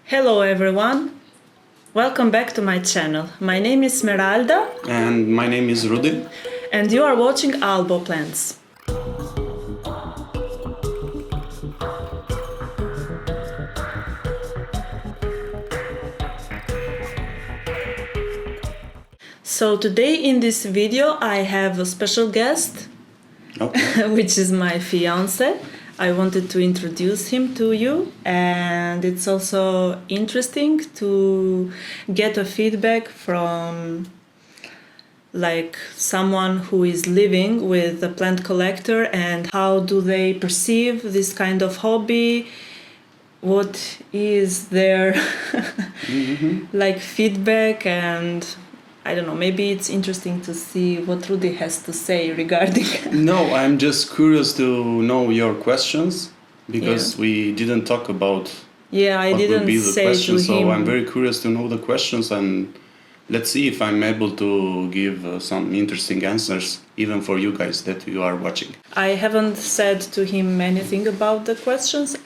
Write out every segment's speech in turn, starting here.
Hello everyone, welcome back to my channel. My name is Smeralda And my name is Rudi. and you are watching Albo Plants. So today in this video I have a special guest, Okay. which is my fiancé. I wanted to introduce him to you, and it's also interesting to get a feedback from like someone who is living with a plant collector and how do they perceive this kind of hobby, what is their like feedback, and I don't know, maybe it's interesting to see what Rudi has to say regarding. No, I'm just curious to know your questions because we didn't talk about Yeah, I what will didn't be the say questions. to him. So I'm very curious to know the questions, and let's see if I'm able to give some interesting answers, even for you guys that you are watching. I haven't said to him anything about the questions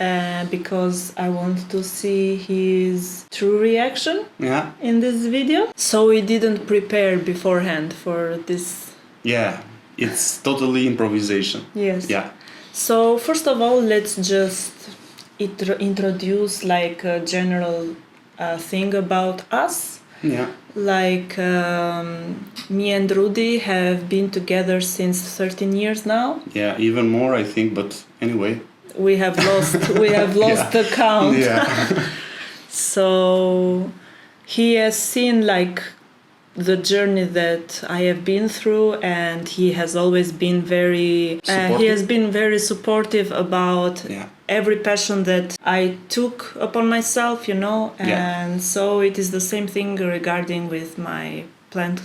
because I want to see his true reaction Yeah, in this video. So we didn't prepare beforehand for this. yeah, it's totally improvisation. Yes. Yeah, So first of all, let's just introduce like a general thing about us. yeah, Like me and Rudi have been together since 13 years now. yeah, even more I think, but anyway. We have lost the count. Yeah. So he has seen like the journey that I have been through, and he has always been very supportive about Yeah. every passion that I took upon myself, you know. And so it is the same thing regarding with my plant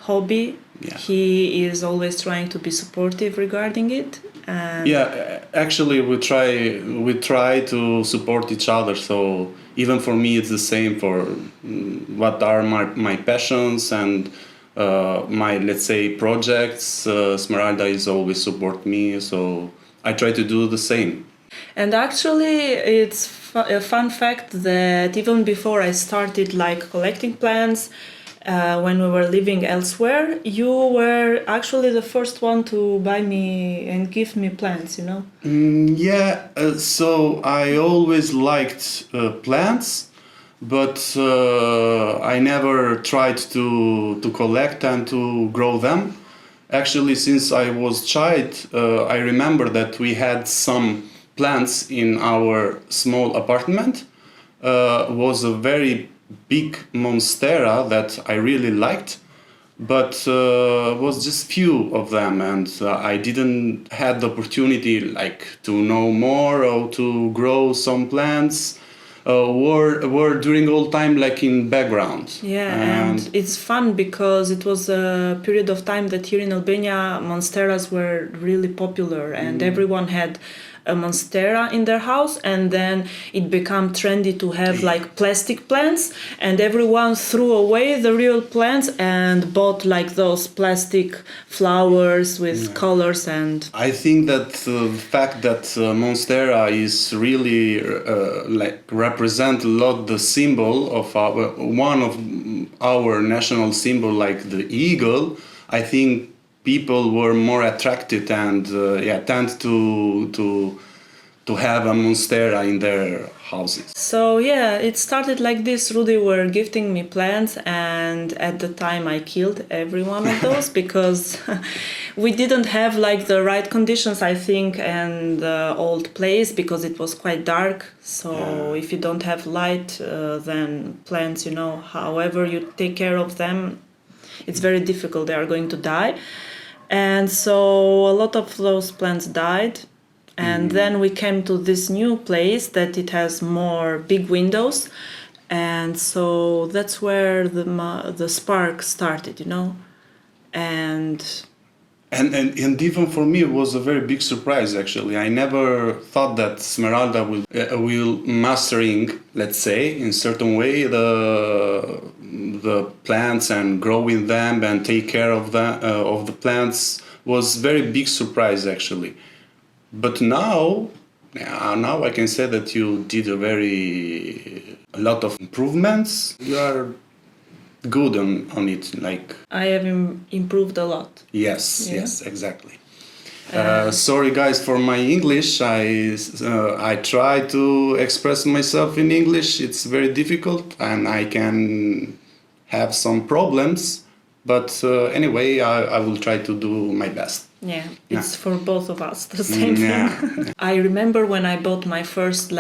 hobby. Yeah. He is always trying to be supportive regarding it. And Yeah, actually we try to support each other, so even for me it's the same for what are my passions and my, let's say, projects. Smeralda is always support me, so I try to do the same. And actually, it's a fun fact that even before I started like collecting plants, when we were living elsewhere, you were actually the first one to buy me and give me plants, you know? Yeah, so I always liked plants, but I never tried to collect and to grow them. Actually, since I was child, I remember that we had some plants in our small apartment. Was a very big monstera that I really liked, but was just few of them, and I didn't had the opportunity like to know more or to grow some plants. Were during all time like in background. Yeah, and it's fun because it was a period of time that here in Albania monsteras were really popular, and everyone had a monstera in their house, and then it became trendy to have like plastic plants, and everyone threw away the real plants and bought like those plastic flowers with colors. And I think that the fact that monstera is really like represent a lot the symbol of one of our national symbol, like the eagle. I think people were more attracted and tend to have a monstera in their houses. so yeah, it started like this. Rudi were gifting me plants, and at the time I killed every one of those because we didn't have like the right conditions, I think, and the old place, because it was quite dark. So if you don't have light, then plants, you know, however you take care of them, it's very difficult. They are going to die. And so a lot of those plants died. And then we came to this new place that it has more big windows. And so that's where the spark started, you know. And even for me it was a very big surprise. Actually, I never thought that Smeralda will mastering, let's say, in certain way the plants and growing them and take care of the plants was very big surprise actually. But now Now I can say that you did a lot of improvements. You are good on it. Like I have improved a lot. yes, Yeah. yes, exactly. Sorry guys for my English. I try to express myself in English. It's very difficult, and I can have some problems. But anyway, I will try to do my best. Yeah, it's for both of us the same Yeah. thing. I remember when I bought my first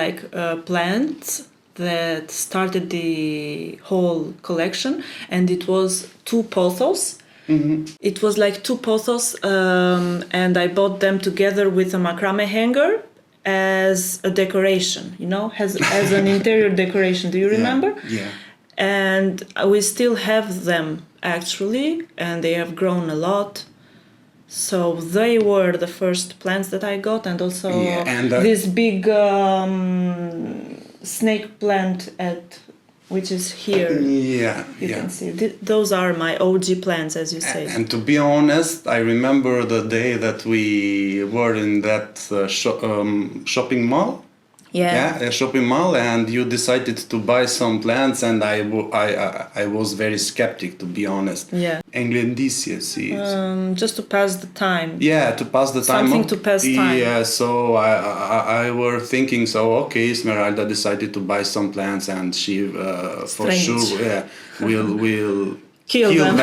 plants that started the whole collection, and it was 2 pothos. It was like 2 pothos, and I bought them together with a macrame hanger as a decoration, as an interior decoration. Do you remember? Yeah. And we still have them actually, and they have grown a lot. So they were the first plants that I got, and also this big snake plant which is here. Yeah, You can see. Those are my OG plants, as you say. And to be honest, I remember the day that we were in that shopping mall. Yeah. A shopping mall, and you decided to buy some plants, and I was very skeptic, to be honest. Yeah. Englandicia seeds. Just to pass the time. Yeah, to pass the time. Something to pass time. Yeah, so I were thinking, so okay, Esmeralda decided to buy some plants, and she for sure will kill them.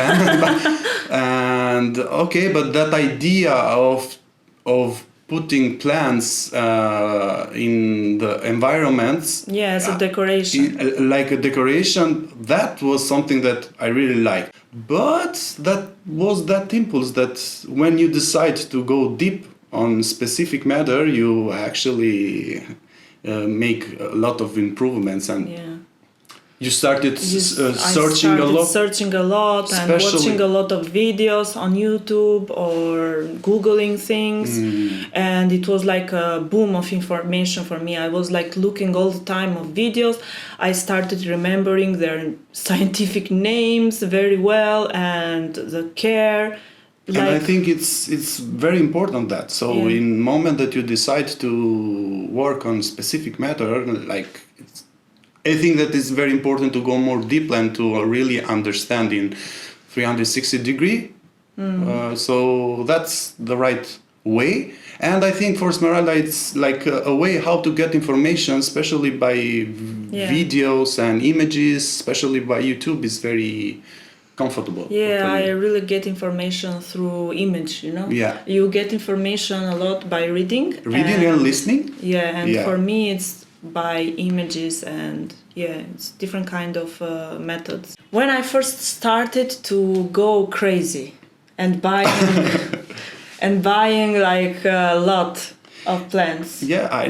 And okay, but that idea of putting plants in the environments, as a decoration, like a decoration, that was something that I really liked. But that was that impulse that when you decide to go deep on specific matter, you actually make a lot of improvements, and you started searching a lot and watching a lot of videos on YouTube or Googling things. And it was like a boom of information for me. I was like looking all the time of videos. I started remembering their scientific names very well and the care. And I think it's very important that. So in the moment that you decide to work on specific matter, I think that it's very important to go more deep and to really understand in 360 degree. So that's the right way. And I think for Esmeralda, it's like a way how to get information, especially by videos and images, especially by YouTube, is very comfortable. Yeah, I really get information through image, Yeah. You get information a lot by reading. Reading and listening. Yeah, and for me it's by images, and it's different kind of methods. When I first started to go crazy and buying like a lot of plants. Yeah, I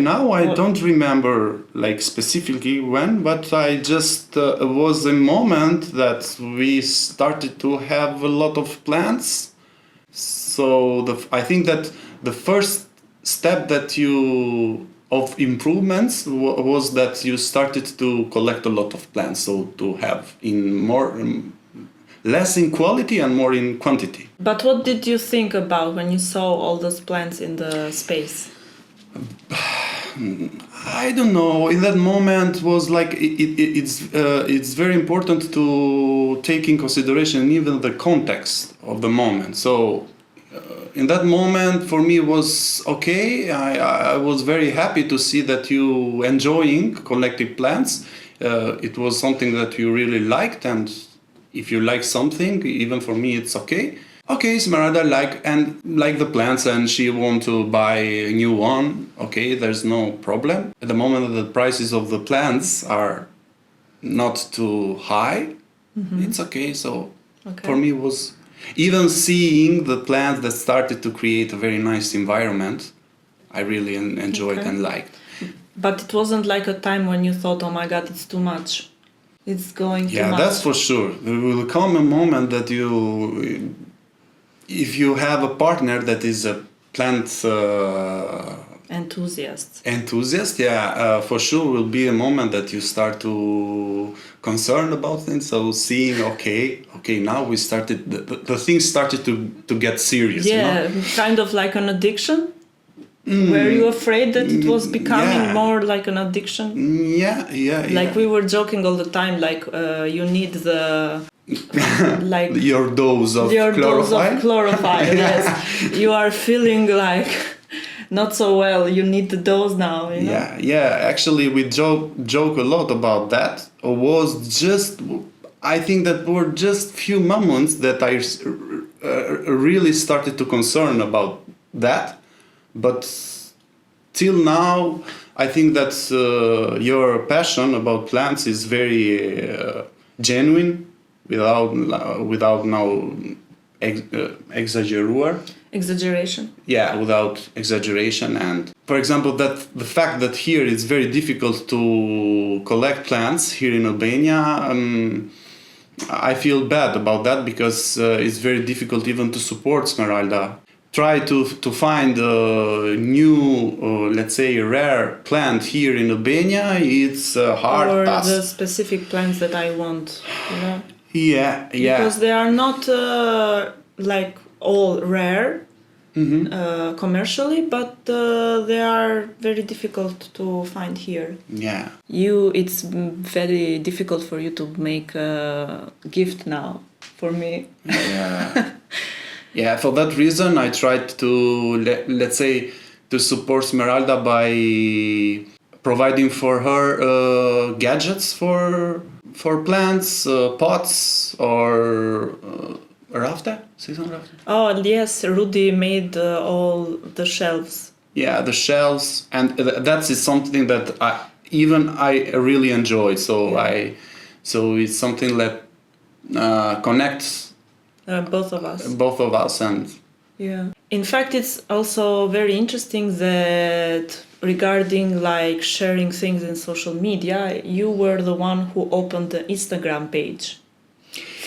don't remember like specifically when, but I just was a moment that we started to have a lot of plants. So I think that the first step that of improvements was that you started to collect a lot of plants, so to have less in quality and more in quantity. But what did you think about when you saw all those plants in the space? I don't know. In that moment was like it's very important to take in consideration even the context of the moment. So in that moment for me was okay. I was very happy to see that you enjoying collecting plants. It was something that you really liked, and if you like something, even for me it's okay. Okay, Esmeralda like the plants, and she want to buy a new one. Okay, there's no problem. At the moment that the prices of the plants are not too high, it's okay. So for me was even seeing the plants that started to create a very nice environment, I really enjoyed and liked. But it wasn't like a time when you thought, oh my God, it's too much. It's going too much. Yeah, that's for sure. There will come a moment that if you have a partner that is a plant enthusiast, for sure will be a moment that you start to concern about things. So seeing, okay, now we started, the things started to get serious. Yeah, kind of like an addiction. Were you afraid that it was becoming yeah. more like an addiction? Yeah. Like we were joking all the time, like you need the like Your dose of your dose of chlorophylle. chlorophylle. Yes, you are feeling like not so well. You need the dose now. You know? Yeah. Actually, we joke a lot about that. I think that were just few moments that I really started to concern about that. But till now, I think that your passion about plants is very genuine, without now Exaggeration. yeah, without exaggeration. And for example, that the fact that here it's very difficult to collect plants here in Albania, I feel bad about that, because it's very difficult even to support Smeralda. Try to find a new, let's say, rare plant here in Albania. It's a hard Or task. the specific plants that I want. You know? Yeah. Because they are not like all rare commercially, but they are very difficult to find here. Yeah. It's very difficult for you to make a gift now for me. Yeah. Yeah, for that reason, I tried to, let's say, to support Smeralda by providing for her gadgets for plants, pots, or rafter? Season rafter? Oh yes, Rudi made all the shelves. Yeah, the shelves, and that is something that I really enjoy. So so it's something that connects both of us. And In fact, it's also very interesting that regarding like sharing things in social media, you were the one who opened the Instagram page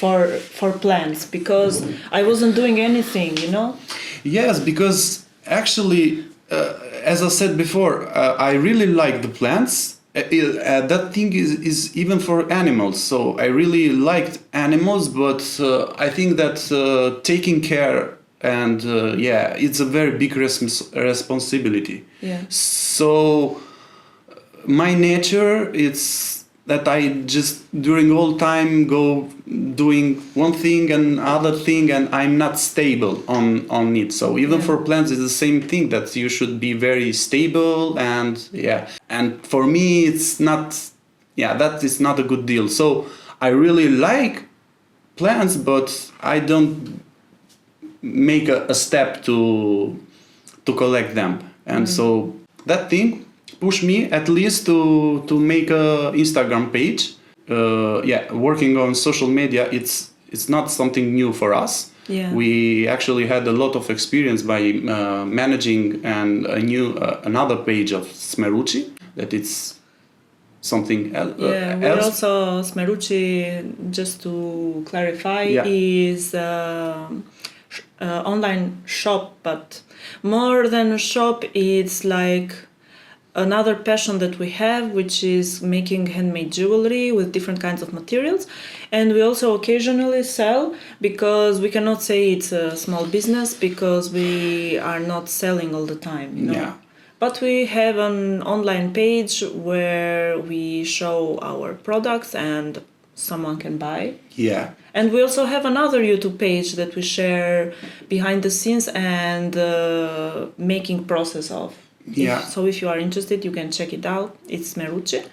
for plants, because I wasn't doing anything, you know? Yes, because actually, as I said before, I really like the plants. That thing is even for animals. So I really liked animals, but I think that taking care and it's a very big responsibility. Yeah. So my nature, it's that I just during all time go doing one thing and other thing, and I'm not stable on it. So even for plants, it's the same thing, that you should be very stable, and for me it's not, that is not a good deal. So I really like plants, but I don't make a step to collect them, and so that thing push me at least to make a Instagram page. Working on social media, it's not something new for us. Yeah. We actually had a lot of experience by managing another page of Smerucci, that it's something else. We also, Smerucci, just to clarify, is online shop, but more than a shop, it's like another passion that we have, which is making handmade jewelry with different kinds of materials. And we also occasionally sell, because we cannot say it's a small business, because we are not selling all the time, you know. Yeah. But we have an online page where we show our products and someone can buy. Yeah. And we also have another YouTube page that we share behind the scenes and making process of. So if you are interested, you can check it out. It's Smerucci.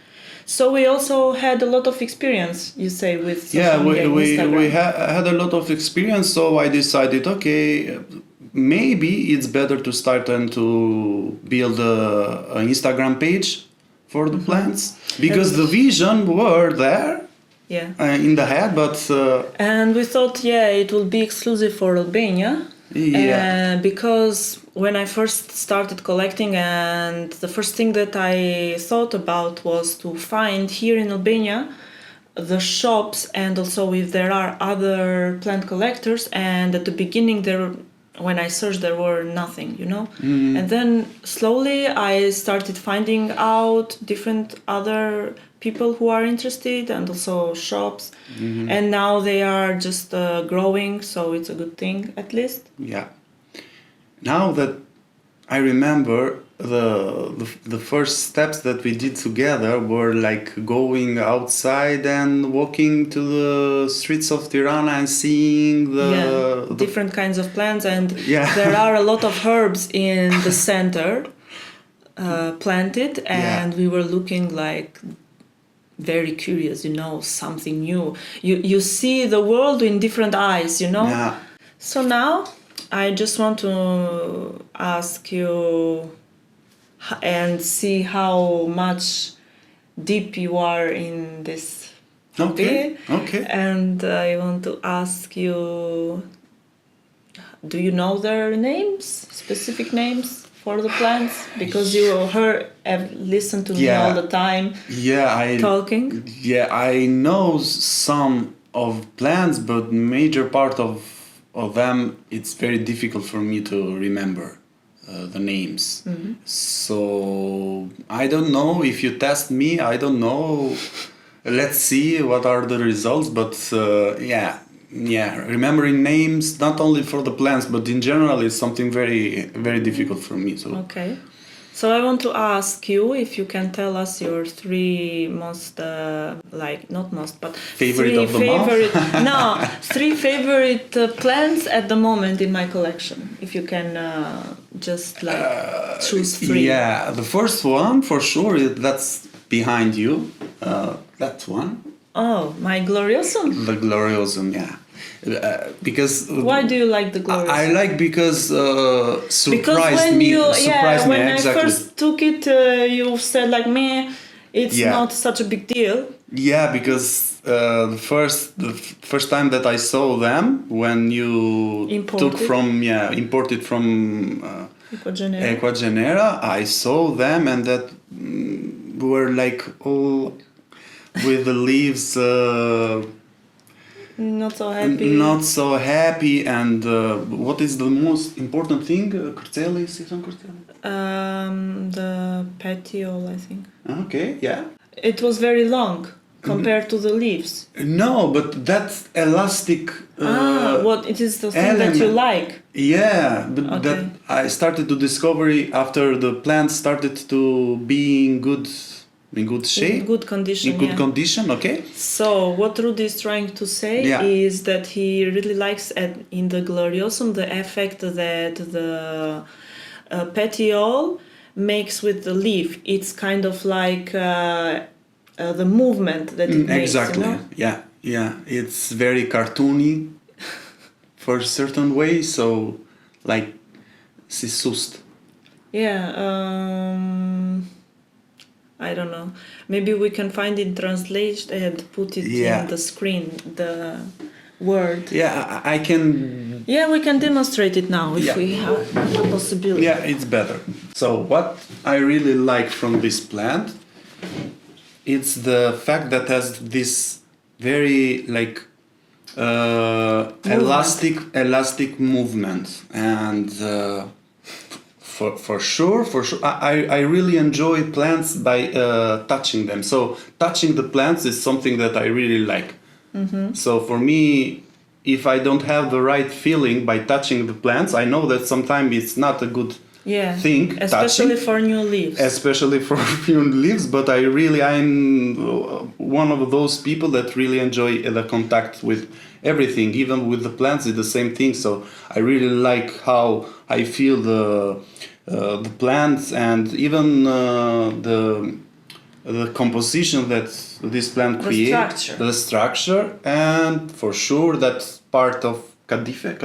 So we also had a lot of experience, you say, with social media, Instagram. We had a lot of experience. So I decided, okay, maybe it's better to start and to build an Instagram page for the plants, because the vision were there. In the head, but and we thought, it will be exclusive for Albania. Because when I first started collecting, and the first thing that I thought about was to find here in Albania the shops, and also if there are other plant collectors. And at the beginning, when I searched, there were nothing, you know. And then slowly I started finding out different other people who are interested, and also shops. And now they are just growing, so it's a good thing, at least. Now that I remember the first steps that we did together were like going outside and walking to the streets of Tirana and seeing the different kinds of plants, and Yeah. there are a lot of herbs in the center planted, and we were looking like very curious, something new. You see the world in different eyes, Yeah. So now I just want to ask you and see how much deep you are in this Okay. hobby. Okay. And I want to ask you, do you know their names, specific names for the plants? Because you have listened to me all the time talking. Yeah, I know some of plants, but major part of them, it's very difficult for me to remember the names. Mm-hmm. So I don't know if you test me. I don't know. Let's see what are the results. But remembering names not only for the plants but in general is something very very difficult for me. So okay. So I want to ask you if you can tell us your three most, not most, but favorite of the month? Three favorite plants at the moment in my collection. If you can just choose three. Yeah, the first one for sure, that's behind you. That one. Oh, my Gloriosum. The Gloriosum, yeah. Because why do you like the Gloriosum? I like because when me. I Exactly. first took it, you said like me, it's not such a big deal. Yeah, because the first time that I saw them when you imported from Equagenera, I saw them and that were like all with the leaves. Not so happy. And what is the most important thing? Cortellis, the petiole, I think. Okay, yeah. It was very long compared to the leaves. No, but that elastic. What it is the thing that you like? Yeah, but that I started to discover after the plant started to be in good shape, in good condition. Okay. So what Rudi is trying to say is that he really likes in the Gloriosum the effect that the petiole makes with the leaf. It's kind of like the movement that it makes. Exactly. Yeah. It's very cartoony for a certain way. So, like, sisust. Yeah. I don't know. Maybe we can find it translated and put it in the screen, the word. Yeah, I can... Yeah, we can demonstrate it now if we have the possibility. Yeah, it's better. So what I really like from this plant, it's the fact that has this very like elastic movement, and for sure I really enjoy plants by touching them. So touching the plants is something that I really like. Mm-hmm. So for me, if I don't have the right feeling by touching the plants, I know that sometimes it's not a good thing. Especially for new leaves. But I'm one of those people that really enjoy the contact with everything, even with the plants. It's the same thing. So I really like how I feel the plants, and even the composition that this plant creates, the structure, and for sure that part of Cadife.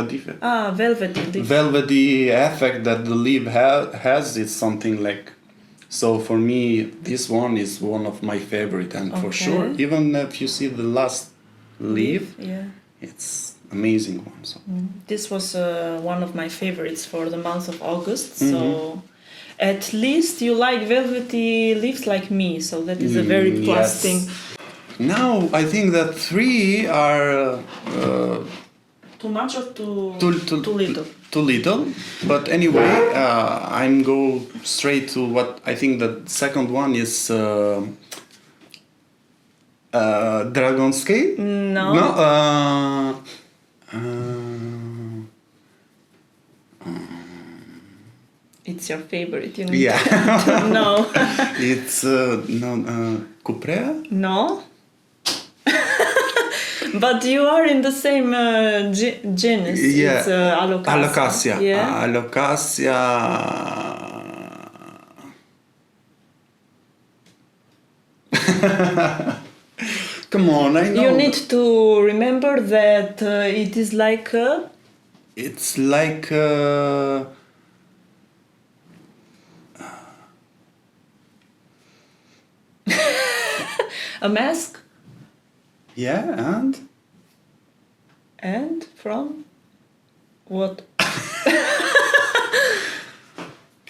Velvety effect that the leaf has is something like. So for me, this one is one of my favorite, and for sure, even if you see the last leaf, it's amazing one. So. This was one of my favorites for the month of August. Mm-hmm. So at least you like velvety leaves like me. So that is a very plus thing. Now I think that 3 are too much or too little? Too little. But anyway, I'm go straight to what I think the second one is. Dragonskate? No. It's it's your favorite. You need Yeah. to know. It's Cuprea? No. But you are in the same genus. Yeah. It's Alocasia. Alocasia. Yeah. Alocasia. Come on, I know. You need to remember that it is like It's like a mask. yeah, And from what?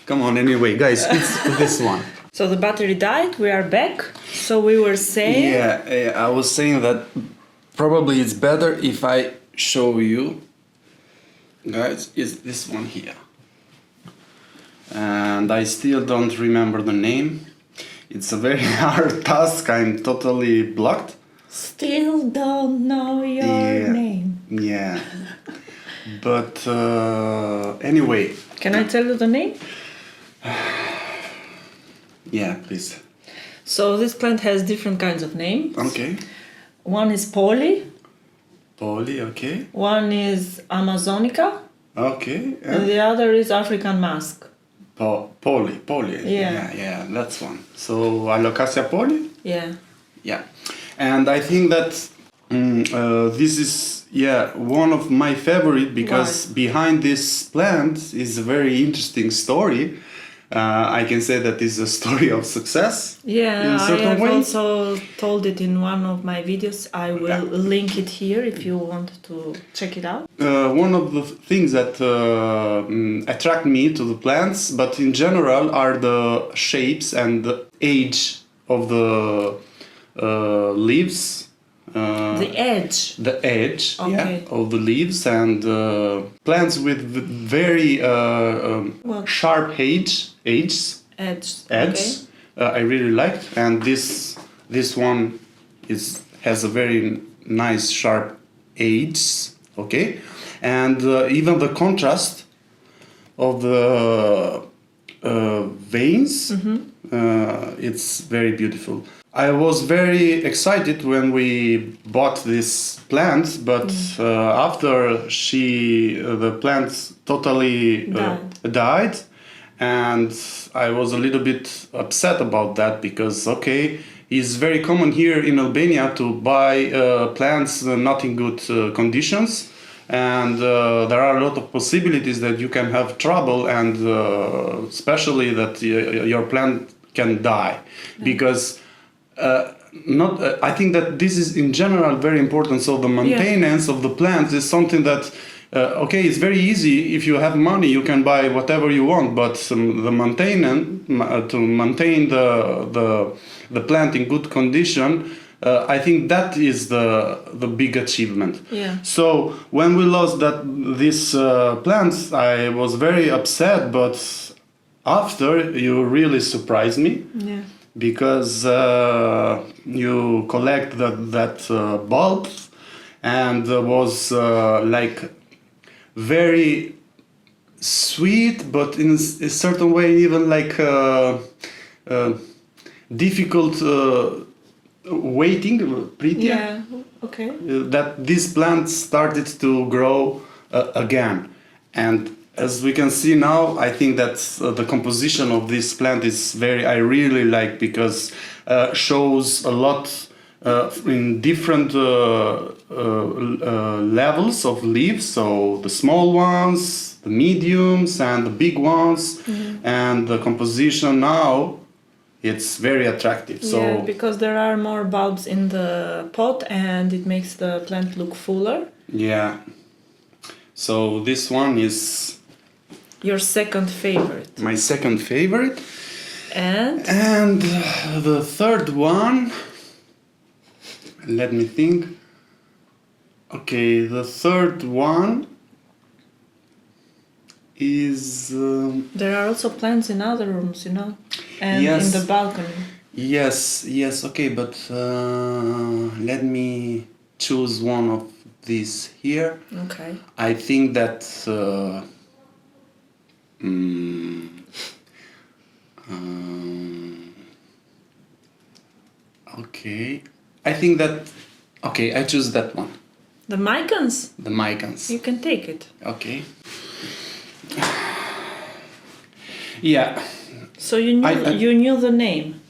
come on. Anyway, guys, it's this one. So the battery died. We are back. So we were saying. Yeah, I was saying that probably it's better if I show you, guys. Is this one here? And I still don't remember the name. It's a very hard task. I'm totally blocked. Still don't know your name. Yeah. But anyway. Can I tell you the name? Yeah, please. So this plant has different kinds of names. Okay. One is Poly. Poly, okay. One is Amazonica. Okay. And the other is African Mask. Poly. Yeah. Yeah, that's one. So Alocasia poly? Yeah. Yeah. And I think that this is one of my favorite because behind this plant is a very interesting story. I can say that it's a story of success. Yeah, in a I certain have way. also told it in one of my videos. I will link it here if you want to check it out. One of the things that attract me to the plants, but in general, are the shapes and the age of the leaves. The edge. The edge, Okay. of the leaves, and plants with very sharp edges. Edge. Edge. I really liked, and this one has a very nice sharp edge. Okay, and even the contrast of the veins, it's very beautiful. I was very excited when we bought this plant, but after the plant totally died, and I was a little bit upset about that because it's very common here in Albania to buy plants not in good conditions, and there are a lot of possibilities that you can have trouble, and especially that your plant can die because. I think that this is in general very important. So the maintenance of the plants is something that it's very easy. If you have money, you can buy whatever you want. But the maintenance to maintain the plant in good condition, I think that is the big achievement. Yeah. So when we lost these plants, I was very upset. But after, you really surprised me. Yeah. Because you collect that bulb, and was like very sweet, but in a certain way even like difficult waiting, pretty. Yeah. Okay. That these plants started to grow again, and as we can see now, I think that the composition of this plant is I really like, because shows a lot in different levels of leaves. So the small ones, the mediums, and the big ones, and the composition now, it's very attractive. So because there are more bulbs in the pot, and it makes the plant look fuller. Yeah. So this one is your second favorite. My second favorite. And the third one, let me think. Okay, the third one is... there are also plants in other rooms, and yes, in the balcony. Yes, okay, but let me choose one of these here. Okay. I think that Mm, okay. I think that. Okay, I choose that one. The mycons? The mycons. You can take it. Okay. Yeah. So you knew the name,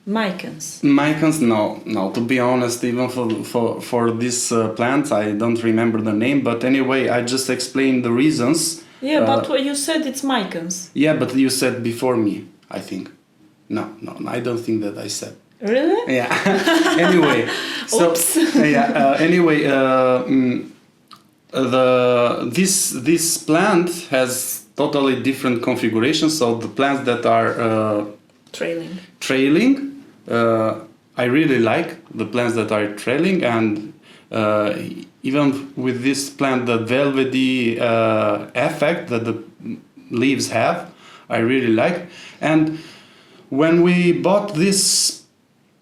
mycons. Mycons, no. To be honest, even for this plant, I don't remember the name. But anyway, I just explained the reasons. Yeah, but what you said it's mycons. Yeah, but you said before me, I think. No, I don't think that I said. Really? Yeah. Anyway, so Oops. Anyway, this plant has totally different configurations. So the plants that are trailing, I really like the plants that are trailing, and even with this plant, the velvety effect that the leaves have, I really like. And when we bought this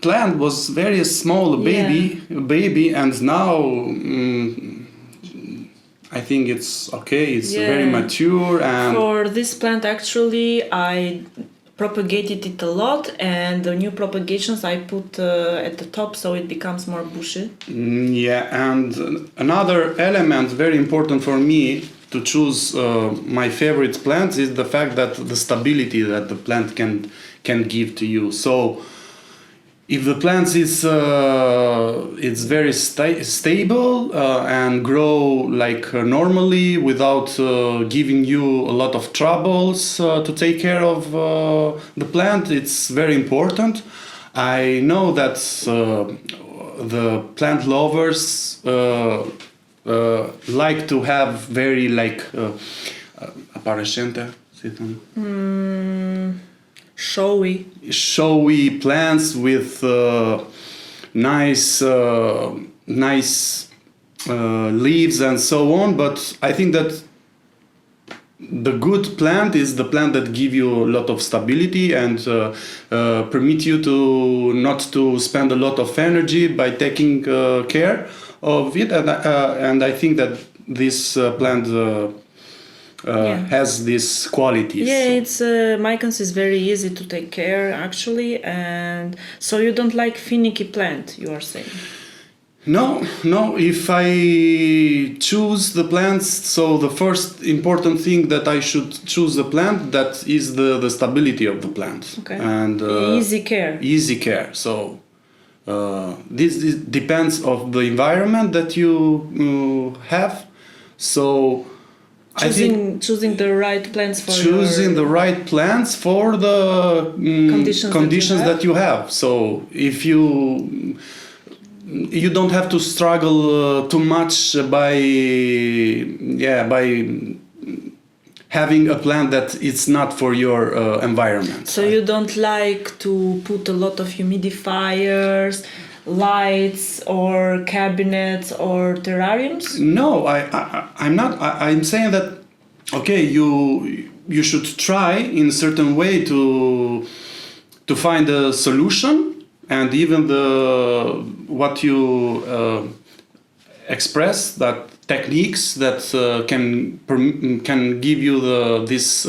plant was very small baby, and now I think it's okay. It's very mature. And for this plant, actually, I propagated it a lot, and the new propagations I put at the top, so it becomes more bushy. Yeah, and another element very important for me to choose my favorite plants is the fact that the stability that the plant can give to you. So if the plant is it's very stable and grow like normally without giving you a lot of troubles to take care of the plant, it's very important. I know that the plant lovers like to have very like aparecente. Showy plants with nice leaves and so on, but I think that the good plant is the plant that give you a lot of stability and permit you to not to spend a lot of energy by taking care of it, and I think that this plant has these qualities. Yeah, it's mycons is very easy to take care actually, and so you don't like finicky plant, you are saying? No. If I choose the plants, so the first important thing that I should choose a plant that is the stability of the plant. Okay. And easy care. Easy care. So this depends of the environment that you have. So choosing the right plants for the right plants for the conditions that you have. So if you don't have to struggle too much by having a plant that it's not for your environment. So you don't like to put a lot of humidifiers, lights, or cabinets or terrariums? No, I'm not. I'm saying that okay, you should try in a certain way to find a solution. And even what you express, that techniques that can give you this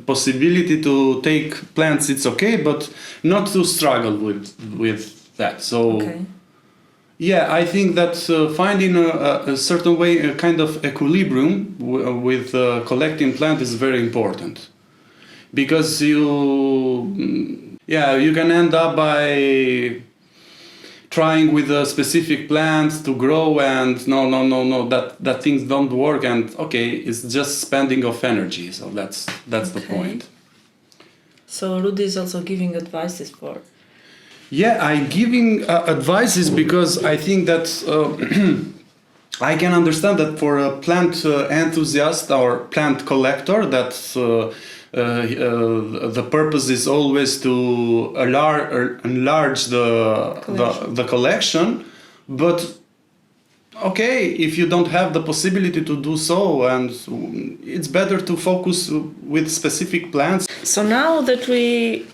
possibility to take plants. It's okay, but not to struggle with that. So yeah, I think that finding a certain way, a kind of equilibrium with collecting plant is very important. Because you can end up by trying with a specific plant to grow, and no, that things don't work, and okay, it's just spending of energy. So that's the point. So Rudi is also giving advices for. Yeah, I'm giving advices because I think that I can understand that for a plant enthusiast or plant collector that. The purpose is always to enlarge the collection, but okay, if you don't have the possibility to do so, and it's better to focus with specific plants. So now that we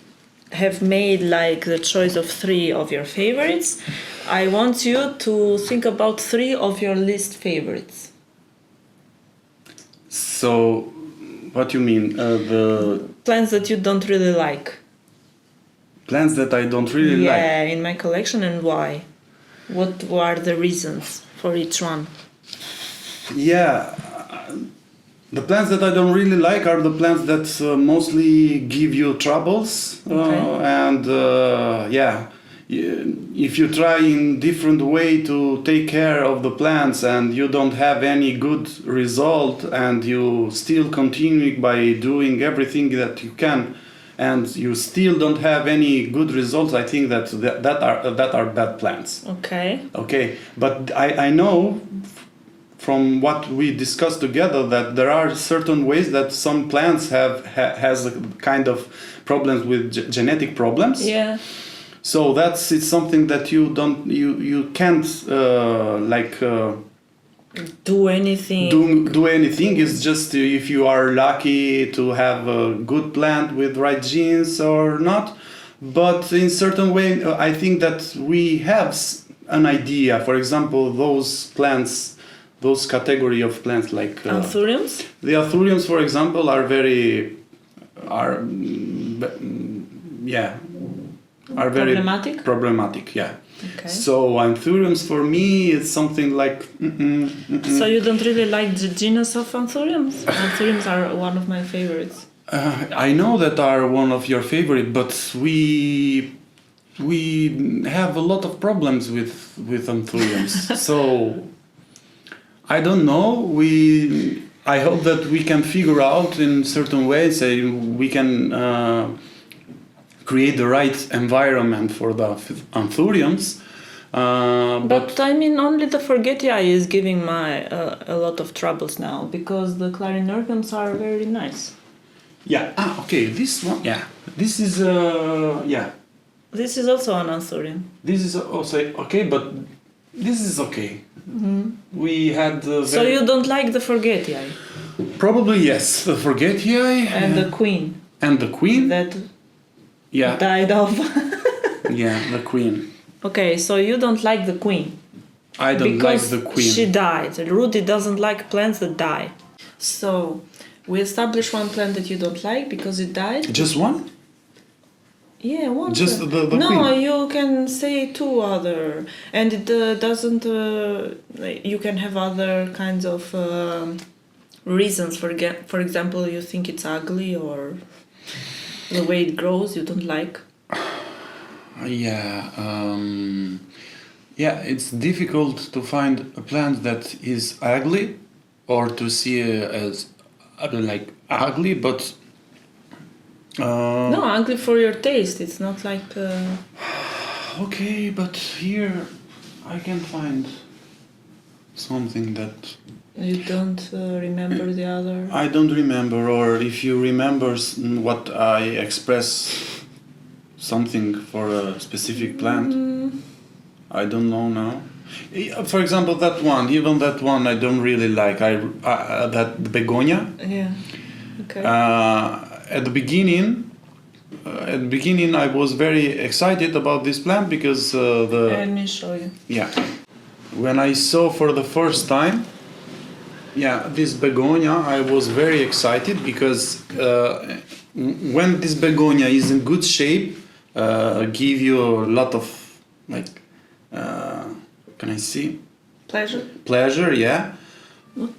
have made like the choice of 3 of your favorites, I want you to think about 3 of your least favorites. So, what you mean? The Plants that you don't really like. plants that I don't really like. Yeah, in my collection, and why? What are the reasons for each one? Yeah, the plants that I don't really like are the plants that mostly give you troubles. Okay. And if you try in different way to take care of the plants and you don't have any good result and you still continue by doing everything that you can and you still don't have any good results, I think that are bad plants. Okay. Okay, but I know from what we discussed together that there are certain ways that some plants has a kind of problems with genetic problems. Yeah. So it's something that you can't Do anything. do anything. It's just if you are lucky to have a good plant with right genes or not. But in certain way, I think that we have an idea. For example, those plants, those category of plants like Anthuriums? the anthuriums, for example, are very Problematic? problematic. Yeah. Okay. So anthuriums for me it's something like. So you don't really like the genus of anthuriums? Anthuriums are one of my favorites. I know that are one of your favorite, but we have a lot of problems with anthuriums. So I don't know. I hope that we can figure out in certain ways. We can create the right environment for the anthuriums. But I mean, only the forgetii is giving my a lot of troubles now because the clarinergums are very nice. Yeah. Okay. This one. Yeah. This is. Yeah. This is also an anthurium. This is also okay, but this is okay. Mm-hmm. We had. So you don't like the forgetii? Probably yes. The forgetii And the queen. And the queen. That Yeah. died off. Yeah, the queen. Okay, so you don't like the queen. I don't because like the queen. She died. Rudi doesn't like plants that die. So we established one plant that you don't like because it died. Just one? Yeah, one. Just plant. the no, queen? you can say two other, and it doesn't. You can have other kinds of reasons. For example, you think it's ugly or the way it grows you don't like. Yeah. Yeah, it's difficult to find a plant that is ugly, or to see it as like ugly, but. No, ugly for your taste. It's not like. Okay, but here I can find something that. You don't remember the other. I don't remember, or if you remember what I express something for a specific plant. I don't know now. For example, that one, even that one, I don't really like. That begonia. Yeah. Okay. At the beginning, I was very excited about this plant because Let me show you. Yeah. When I saw for the first time, this begonia, I was very excited because when this begonia is in good shape, give you a lot of can I see? Pleasure, yeah. What?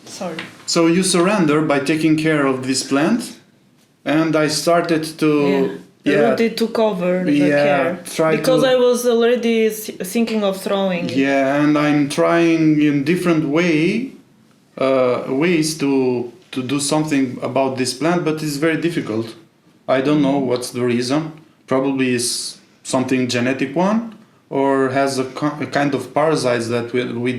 Sorry. So you surrender by taking care of this plant, and I started to. Rudi took over the care because I was already thinking of throwing. Yeah, and I'm trying in different ways to do something about this plant, but it's very difficult. I don't know what's the reason. Probably is something genetic one, or has a kind of parasites that we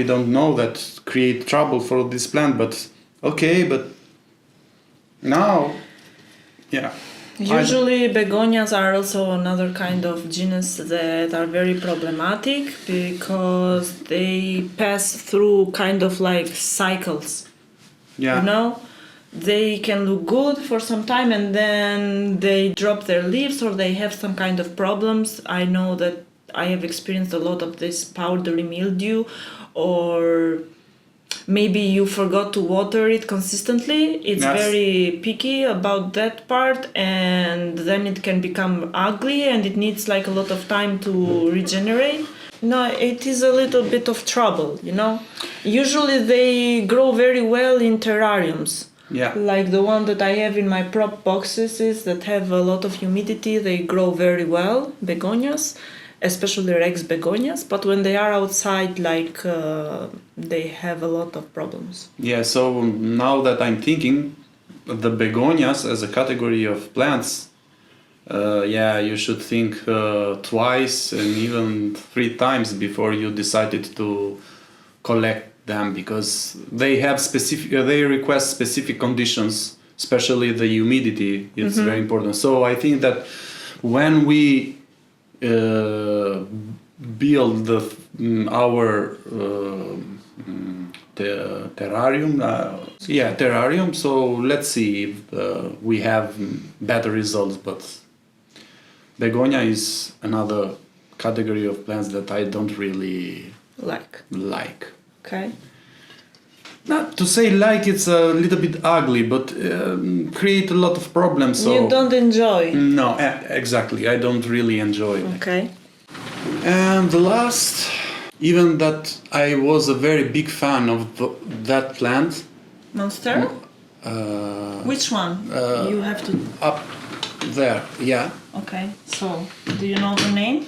don't know that create trouble for this plant. But okay, but now, yeah. Usually begonias are also another kind of genus that are very problematic because they pass through kind of like cycles. Yeah. You know? They can look good for some time and then they drop their leaves or they have some kind of problems. I know that I have experienced a lot of this powdery mildew or maybe you forgot to water it consistently. It's Yes. very picky about that part, and then it can become ugly and it needs like a lot of time to regenerate. No, it is a little bit of trouble, you know. Usually they grow very well in terrariums. Yeah. Like the one that I have in my prop boxes is that have a lot of humidity, they grow very well, begonias, especially Rex begonias, but when they are outside, like they have a lot of problems. Yeah, so now that I'm thinking, the begonias as a category of plants, yeah, you should think twice and even 3 times before you decided to collect them, because they have they request specific conditions, especially the humidity. It's very important. So I think that when we build our terrarium, terrarium. So let's see if we have better results. But begonia is another category of plants that I don't really like. Okay. Not to say like it's a little bit ugly, but create a lot of problems. So You don't enjoy. No, exactly. I don't really enjoy it. Okay. And the last, even that I was a very big fan of that plant. Monstera? Which one? You have to. Up there, yeah. Okay. So, do you know the name?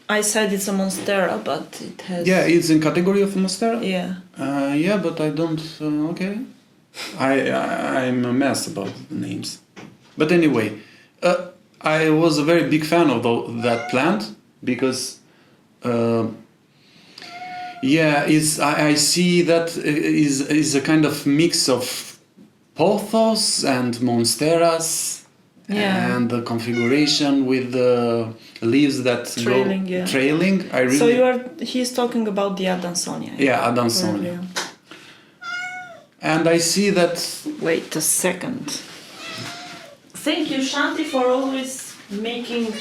I said it's a Monstera, but it has. Yeah, it's in category of Monstera. Yeah. Yeah, but I don't. Okay. I'm a mess about the names. But anyway, I was a very big fan of that plant because. Yeah, I see that is a kind of mix of pothos and monsteras. Yeah. And the configuration with the leaves that Trailing, go yeah. trailing. I really. So he's talking about the Adansonia. Yeah, Adansonia. And I see that. Wait a second. Thank you, Shanti, for always making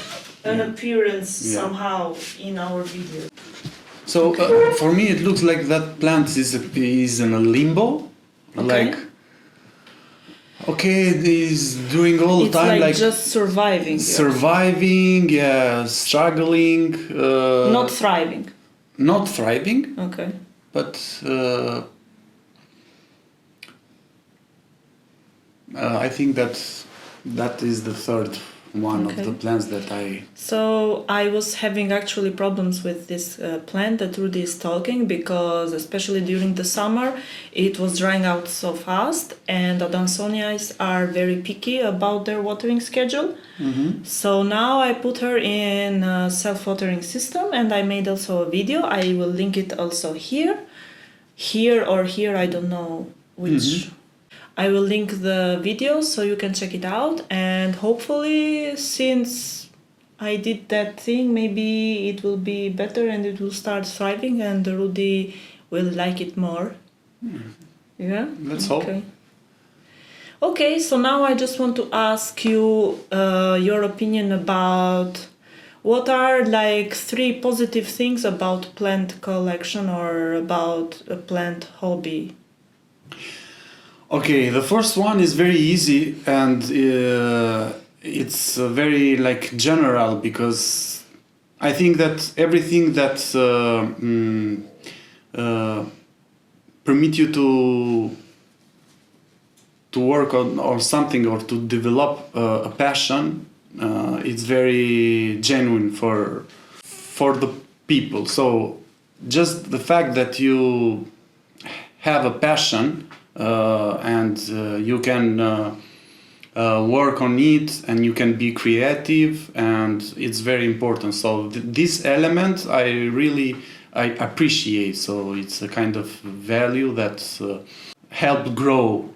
an appearance somehow in our videos. So for me, it looks like that plant is in a limbo, like. Okay, he's doing all the time like just surviving. Surviving, yeah, struggling. Not thriving. Not thriving. Okay. But I think that is the third one of the plants that I. So I was having actually problems with this plant that Rudi is talking, because especially during the summer it was drying out so fast, and Adansonias are very picky about their watering schedule. Mm-hmm. So now I put her in a self-watering system, and I made also a video. I will link it also here or here, I don't know which. Mm-hmm. I will link the video so you can check it out, and hopefully, since I did that thing, maybe it will be better and it will start thriving and Rudi will like it more. Yeah? Let's hope. Okay, so now I just want to ask you your opinion about what are like 3 positive things about plant collection or about a plant hobby. Okay, the first one is very easy, and it's very like general, because I think that everything that permit you to work on or something, or to develop a passion, it's very genuine for the people. So just the fact that you have a passion. And you can work on it, and you can be creative, and it's very important. So this element I appreciate. So it's a kind of value that help grow.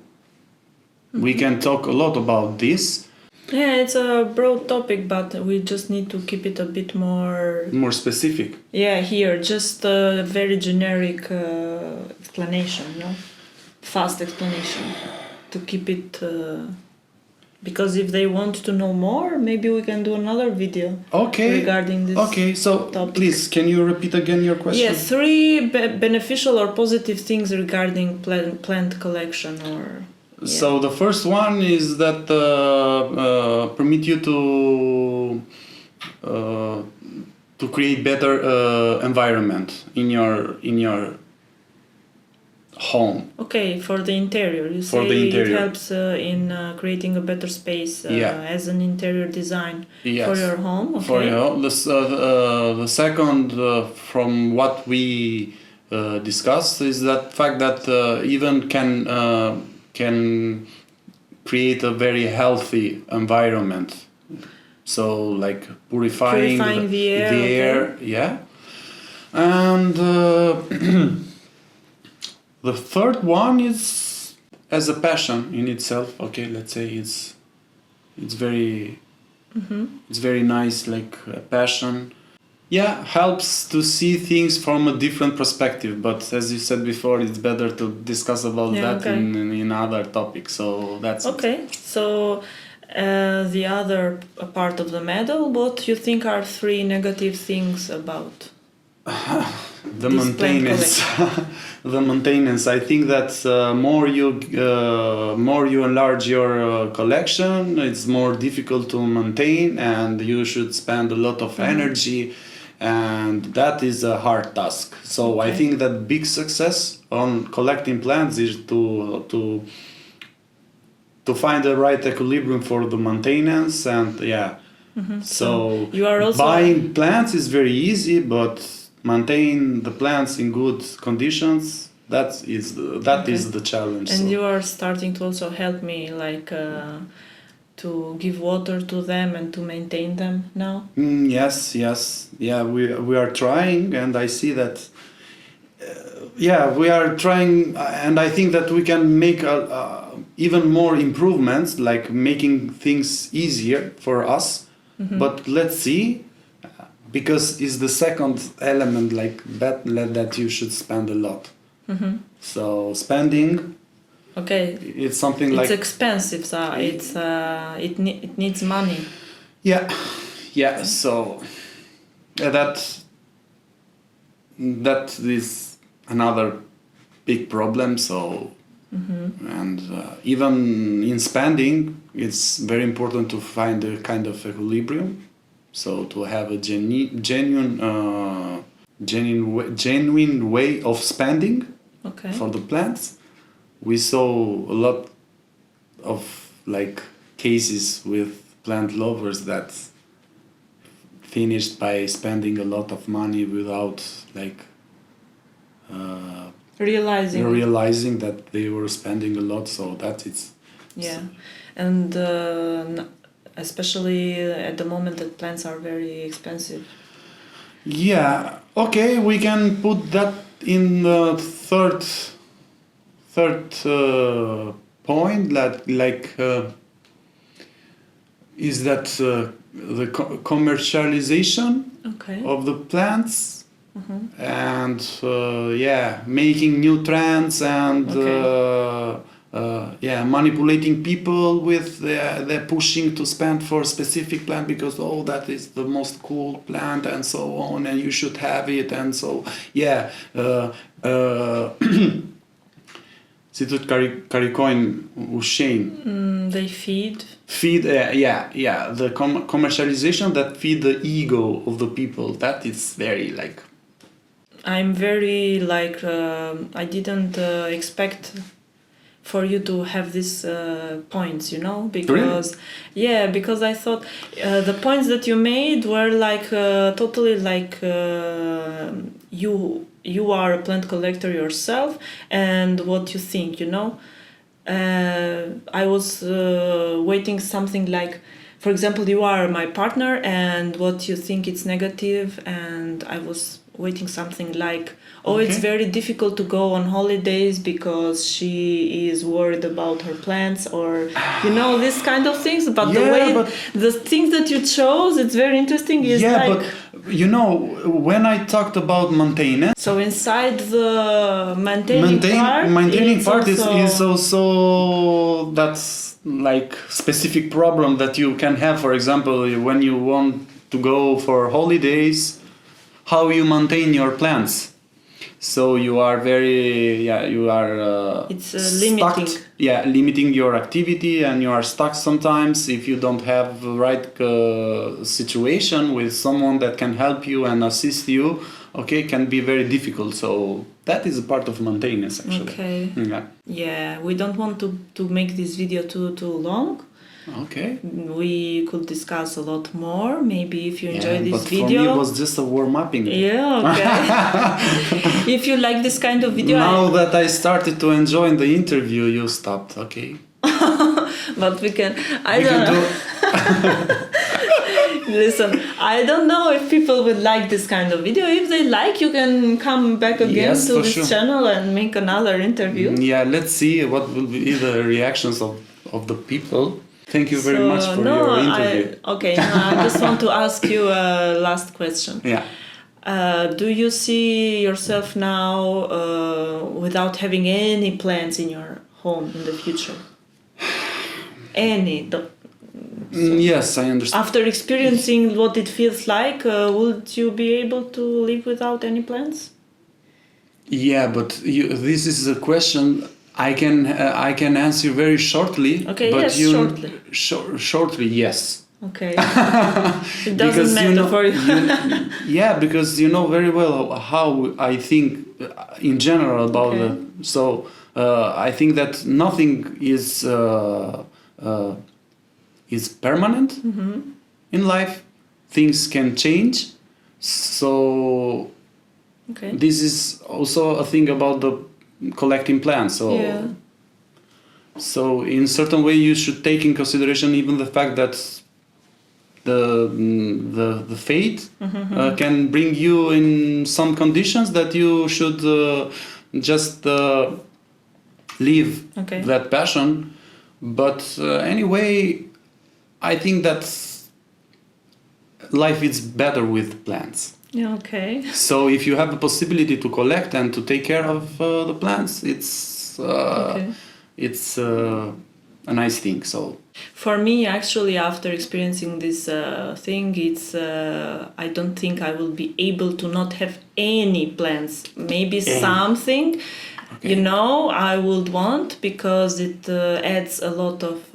Mm-hmm. We can talk a lot about this. Yeah, it's a broad topic, but we just need to keep it a bit more specific. Yeah, here just a very generic explanation, no? Fast explanation to keep it Because if they want to know more, maybe we can do another video Okay. regarding this. Okay, so topic. please, can you repeat again your question? Yeah, three beneficial or positive things regarding plant collection or... Yeah. So the first one is that permit you to create better environment in your home. Okay, for the interior. You For say the interior. it helps in creating a better space as an interior design Yes. for your home. Okay. For your home. The second, from what we discussed, is that fact that even can create a very healthy environment. So like purifying the air. okay. Yeah. And the third one is as a passion in itself. Okay, let's say it's very it's very nice, like a passion. Yeah, helps to see things from a different perspective. But as you said before, it's better to discuss about that in other topics. So that's okay. it. So the other part of the medal, what you think are three negative things about the maintenance. The maintenance. I think that more you enlarge your collection, it's more difficult to maintain, and you should spend a lot of energy, and that is a hard task. So I think that big success on collecting plants is to find the right equilibrium for the maintenance, and so you are also buying plants is very easy, but maintain the plants in good conditions, that is the challenge. And you are starting to also help me, like to give water to them and to maintain them now. Yes, yeah, we are trying, and I see that we are trying, and I think that we can make even more improvements, like making things easier for us. But let's see, because it's the second element, like that you should spend a lot. So spending, it's something it's like expensive, so it needs money. Yeah. So that is another big problem. So and even in spending, it's very important to find a kind of equilibrium. So to have a genuine way of spending for the plants. We saw a lot of like cases with plant lovers that finished by spending a lot of money without like realizing that they were spending a lot. So that it's and especially at the moment that plants are very expensive. Yeah, okay, we can put that in the third point, that is that the commercialization of the plants, and making new trends, and manipulating people with they're pushing to spend for a specific plant because that is the most cool plant and so on, and you should have it, and so Situt Caricoin Ushain. They feed the commercialization that feed the ego of the people. That is very like. I'm very like I didn't expect for you to have these points, because really? Because I thought the points that you made were like totally like you are a plant collector yourself and what you think, I was waiting something like, for example, you are my partner and what you think it's negative, and I was waiting something like, oh, it's very difficult to go on holidays because she is worried about her plants, or this kind of things. But the things that you chose, it's very interesting. Is but when I talked about maintenance, so inside the maintaining part is also that's like specific problem that you can have. For example, when you want to go for holidays, how you maintain your plants. So you are limiting. Limiting your activity, and you are stuck sometimes if you don't have the right situation with someone that can help you and assist you. Okay, can be very difficult. So that is a part of maintenance, actually. Okay. Yeah, we don't want to make this video too long. Okay. We could discuss a lot more. Maybe if you enjoy this video. But for me, it was just a warm-upping. Yeah, okay. If you like this kind of video. Now that I started to enjoy the interview, you stopped, okay? But we can. I don't know. Listen, I don't know if people would like this kind of video. If they like, you can come back again to this channel and make another interview. Yeah, let's see what will be the reactions of the people. Thank you very much for your interview. I just want to ask you a last question. Yeah. Do you see yourself now without having any plants in your home in the future? Any? Yes, I understand. After experiencing what it feels like, would you be able to live without any plants? Yeah, but this is a question I can answer very shortly. Okay, but shortly. Shortly, yes. Okay. It doesn't matter for you. Yeah, because you know very well how I think in general about it. So I think that nothing is permanent in life. Things can change. So this is also a thing about the collecting plants. So in certain way you should take in consideration even the fact that the fate can bring you in some conditions that you should just live that passion. But anyway, I think that life is better with plants. Yeah, okay. So if you have the possibility to collect and to take care of the plants, it's a nice thing. So for me, actually, after experiencing this thing, it's I don't think I will be able to not have any plants. Maybe something, I would want, because it adds a lot of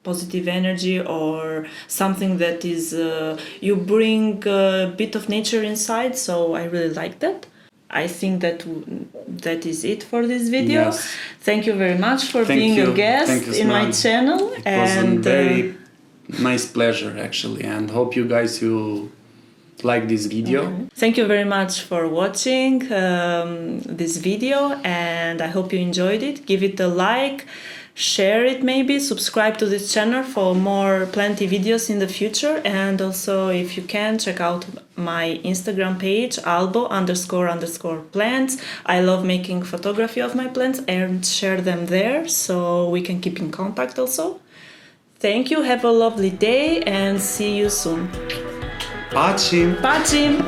positive energy, or something that is you bring a bit of nature inside. So I really like that. I think that is it for this video. Yes. Thank you very much for being a guest in my channel. It was a very nice pleasure, actually, and hope you guys like this video. Thank you very much for watching this video, and I hope you enjoyed it. Give it a like, share it maybe, subscribe to this channel for more plenty videos in the future, and also if you can, check out my Instagram page, Albo__plants. I love making photography of my plants and share them there, so we can keep in contact also. Thank you, have a lovely day, and see you soon. Pacim! Pacim!